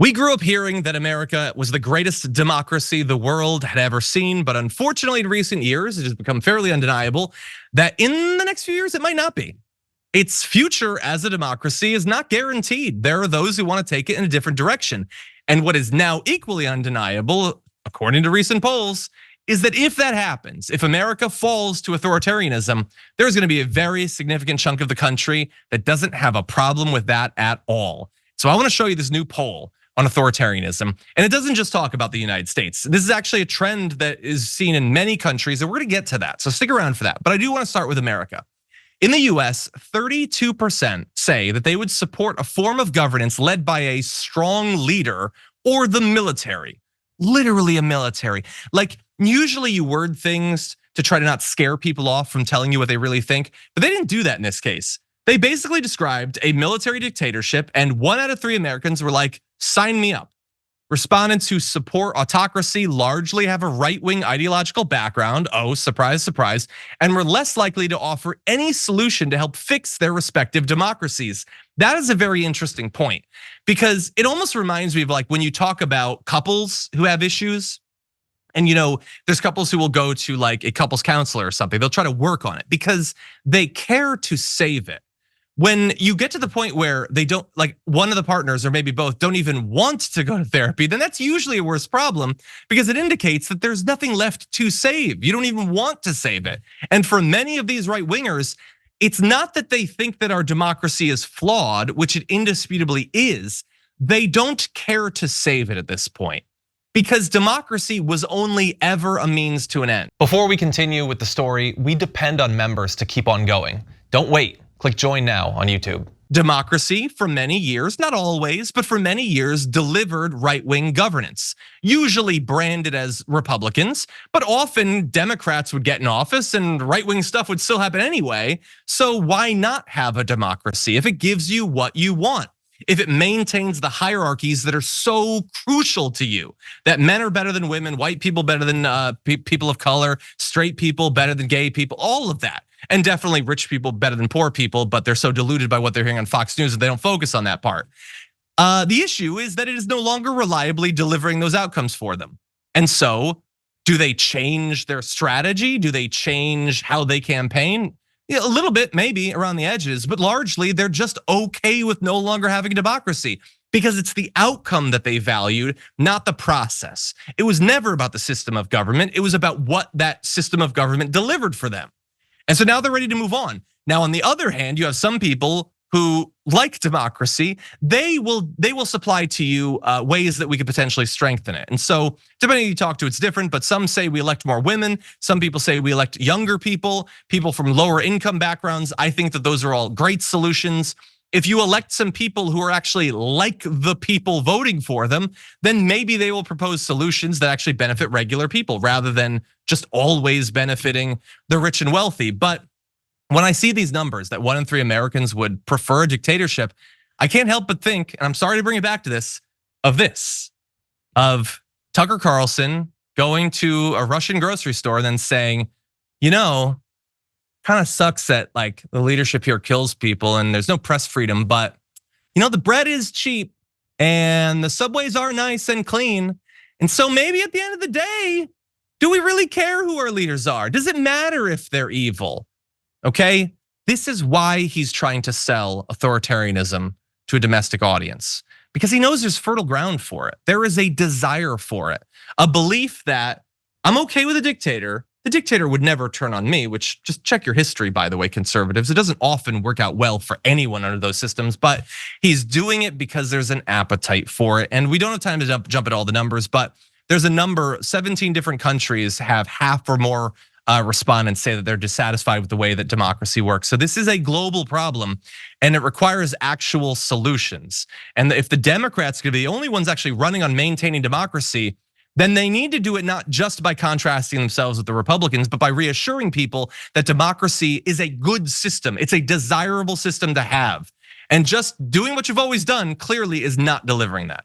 We grew up hearing that America was the greatest democracy the world had ever seen, but unfortunately in recent years, it has become fairly undeniable that in the next few years, it might not be. Its future as a democracy is not guaranteed. There are those who want to take it in a different direction. And what is now equally undeniable, according to recent polls, is that if that happens, if America falls to authoritarianism, there's going to be a very significant chunk of the country that doesn't have a problem with that at all. So I want to show you this new poll on authoritarianism. And it doesn't just talk about the United States. This is actually a trend that is seen in many countries, and we're gonna get to that. So stick around for that. But I do wanna start with America. In the US, 32% say that they would support a form of governance led by a strong leader or the military. Literally a military. Like usually you word things to try to not scare people off from telling you what they really think, but they didn't do that in this case. They basically described a military dictatorship, and 1 out of 3 Americans were like, sign me up. Respondents who support autocracy largely have a right-wing ideological background, oh, surprise, surprise, and were less likely to offer any solution to help fix their respective democracies. That is a very interesting point, because it almost reminds me of like when you talk about couples who have issues, and there's couples who will go to like a couples counselor or something, they'll try to work on it because they care to save it. When you get to the point where they don't, like one of the partners or maybe both don't even want to go to therapy, then that's usually a worse problem because it indicates that there's nothing left to save. You don't even want to save it. And for many of these right wingers, it's not that they think that our democracy is flawed, which it indisputably is. They don't care to save it at this point, because democracy was only ever a means to an end. Before we continue with the story, we depend on members to keep on going. Don't wait. Click join now on YouTube. Democracy for many years, not always, but for many years delivered right-wing governance, usually branded as Republicans, but often Democrats would get in office and right-wing stuff would still happen anyway. So why not have a democracy if it gives you what you want? If it maintains the hierarchies that are so crucial to you, that men are better than women, white people better than people of color, straight people better than gay people, all of that. And definitely rich people better than poor people, but they're so deluded by what they're hearing on Fox News that they don't focus on that part. The issue is that it is no longer reliably delivering those outcomes for them. And so, do they change their strategy? Do they change how they campaign? Yeah, a little bit, maybe around the edges, but largely they're just okay with no longer having a democracy because it's the outcome that they valued, not the process. It was never about the system of government. It was about what that system of government delivered for them. And so now they're ready to move on. Now, on the other hand, you have some people who like democracy. They will supply to you ways that we could potentially strengthen it. And so depending who you talk to, it's different, but some say we elect more women. Some people say we elect younger people from lower income backgrounds. I think that those are all great solutions. If you elect some people who are actually like the people voting for them, then maybe they will propose solutions that actually benefit regular people rather than just always benefiting the rich and wealthy. But when I see these numbers that 1 in 3 Americans would prefer a dictatorship, I can't help but think, and I'm sorry to bring it back to this, of Tucker Carlson going to a Russian grocery store and then saying, kind of sucks that like the leadership here kills people and there's no press freedom, but the bread is cheap and the subways are nice and clean. And so maybe at the end of the day, do we really care who our leaders are? Does it matter if they're evil? Okay, this is why he's trying to sell authoritarianism to a domestic audience, because he knows there's fertile ground for it. There is a desire for it, a belief that I'm okay with a dictator. The dictator would never turn on me, which just check your history, by the way, conservatives. It doesn't often work out well for anyone under those systems, but he's doing it because there's an appetite for it. And we don't have time to jump at all the numbers, but there's a number, 17 different countries have half or more respondents say that they're dissatisfied with the way that democracy works. So this is a global problem and it requires actual solutions. And if the Democrats could be the only ones actually running on maintaining democracy, then they need to do it not just by contrasting themselves with the Republicans, but by reassuring people that democracy is a good system. It's a desirable system to have. And just doing what you've always done clearly is not delivering that.